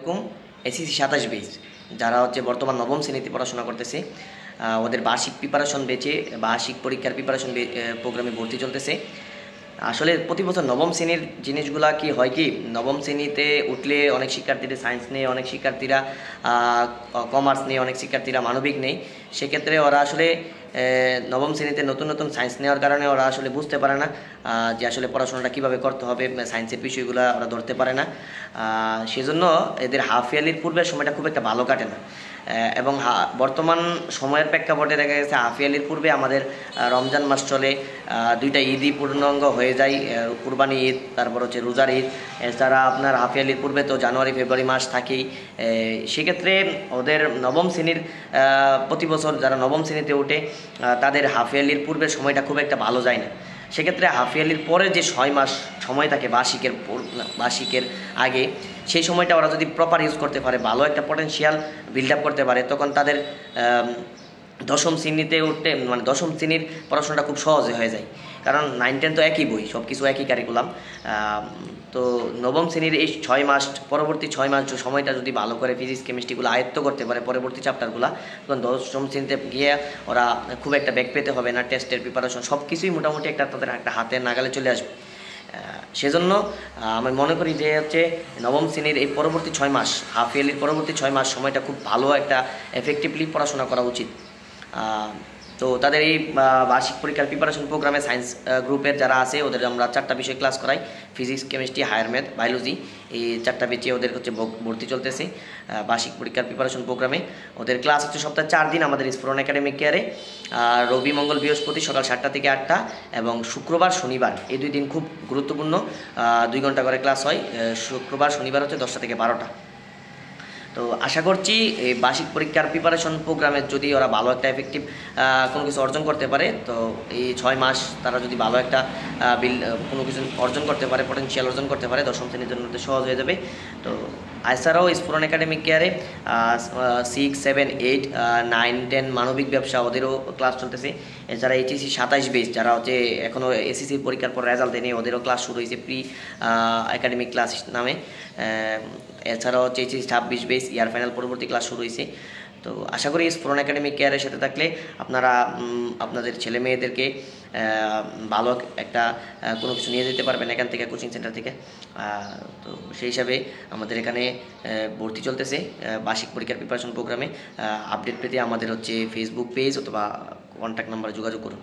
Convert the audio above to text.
আলাইকুম। এসএসসি 27 বেচ যারা হচ্ছে বর্তমান নবম শ্রেণীতে পড়াশোনা করতেছে, ওদের বার্ষিক প্রিপারেশন বেচে বার্ষিক পরীক্ষার প্রিপারেশন প্রোগ্রামে ভর্তি চলতেছে। আসলে প্রতি বছর নবম শ্রেণীর জিনিসগুলা কি হয় কি, নবম শ্রেণীতে উঠলে অনেক শিক্ষার্থীরা সায়েন্স নেই, অনেক শিক্ষার্থীরা কমার্স নেই, অনেক শিক্ষার্থীরা মানবিক নেই। সেক্ষেত্রে ওরা আসলে নবম শ্রেণীতে নতুন নতুন সায়েন্স নেওয়ার কারণে ওরা আসলে বুঝতে পারে না যে আসলে পড়াশোনাটা কীভাবে করতে হবে, সায়েন্সের বিষয়গুলো ওরা ধরতে পারে না। সেজন্য এদের হাফ ইয়ারলির পূর্বের সময়টা খুব একটা ভালো কাটে না। এবং বর্তমান সময়ের প্রেক্ষাপটে দেখা গেছে হাফ ইয়ারলির পূর্বে আমাদের রমজান মাস চলে, দুইটা ঈদই পূর্ণাঙ্গ হয়ে যায়, কুরবানি ঈদ, তারপর হচ্ছে রোজার ঈদ। এছাড়া আপনার হাফ ইয়ারলির পূর্বে তো জানুয়ারি ফেব্রুয়ারি মাস থাকেই। সেক্ষেত্রে ওদের নবম শ্রেণীর প্রতি বছর যারা নবম শ্রেণীতে ওঠে তাদের হাফ ইয়ারলির পূর্বের সময়টা খুব একটা ভালো যায় না। সেক্ষেত্রে হাফ ইয়ারলির পরে যে 6 মাস সময় থাকে বার্ষিকের আগে, সেই সময়টা ওরা যদি প্রপার ইউজ করতে পারে, ভালো একটা পটেনশিয়াল বিল্ড আপ করতে পারে, তখন তাদের দশম শ্রেণীতে উঠতে মানে দশম শ্রেণীর পড়াশোনাটা খুব সহজে হয়ে যায়। কারণ 9-10 তো একই বই, সব কিছু একই কারিকুলাম। তো নবম শ্রেণীর এই 6 মাস, পরবর্তী 6 মাস সময়টা যদি ভালো করে ফিজিক্স কেমিস্ট্রিগুলো আয়ত্ত করতে পারে, পরবর্তী চ্যাপ্টারগুলো, তখন দশম শ্রেণীতে গিয়ে ওরা খুব একটা ব্যাক পেতে হবে না। টেস্টের প্রিপারেশন সব কিছুই মোটামুটি তাদের একটা হাতের নাগালে চলে আসবে। সেজন্য আমি মনে করি যে হচ্ছে নবম শ্রেণীর এই পরবর্তী 6 মাস, হাফ ইয়ারলির পরবর্তী 6 মাস সময়টা খুব ভালো একটা এফেক্টিভলি পড়াশোনা করা উচিত। তো তাদের এই বার্ষিক পরীক্ষার প্রিপারেশন প্রোগ্রামে সায়েন্স গ্রুপের যারা আছে ওদের আমরা 4টা বিষয় ক্লাস করাই, physics, chemistry, higher math, biology. এই 4টা বেচে ওদের হচ্ছে ভর্তি চলতেছে বার্ষিক পরীক্ষার প্রিপারেশন প্রোগ্রামে। ওদের ক্লাস হচ্ছে সপ্তাহে 4 দিন আমাদের স্ফুরণ একাডেমিক কেয়ারে। রবি, মঙ্গল, বৃহস্পতি সকাল 7টা থেকে 8টা এবং শুক্রবার, শনিবার এই 2 দিন খুব গুরুত্বপূর্ণ, 2 ঘন্টা করে ক্লাস হয়। শুক্রবার, শনিবার হচ্ছে 10টা থেকে 12টা। তো আশা করছি এই বার্ষিক পরীক্ষার প্রিপারেশন প্রোগ্রামের যদি ওরা ভালো একটা এফেক্টিভ কোনো কিছু অর্জন করতে পারে, তো এই 6 মাস তারা যদি ভালো একটা কোনো কিছু অর্জন করতে পারে, পটেনশিয়াল অর্জন করতে পারে, দশম শ্রেণীর জন্য সহজ হয়ে যাবে। তো এছাড়াও স্ফুরণ একাডেমিক কেয়ারে 6, 7, 8, 9, 10 মানবিক ব্যবসা ওদেরও ক্লাস চলতেছে। এছাড়া এইচএসসি 27 বেচ যারা হচ্ছে এখনও এসএসসির পরীক্ষার পর রেজাল্ট দেয়নি, ওদেরও ক্লাস শুরু হয়েছে প্রি একাডেমিক ক্লাস নামে। এছাড়াও হচ্ছে এইচএসসি 26 বেচ ইয়ার ফাইনাল পরবর্তী ক্লাস শুরু হয়েছে। তো আশা করি স্ফুরণ একাডেমিক কেয়ারের সাথে থাকলে আপনারা আপনাদের ছেলে মেয়েদেরকে ভালো একটা কোনো কিছু নিয়ে যেতে পারবেন এখান থেকে, কোচিং সেন্টার থেকে। তো সেই হিসাবে আমাদের এখানে ভর্তি চলতেছে বার্ষিক পরীক্ষার প্রিপারেশন প্রোগ্রামে। আপডেট পেতে আমাদের হচ্ছে ফেসবুক পেজ অথবা কন্ট্যাক্ট নাম্বারে যোগাযোগ করুন।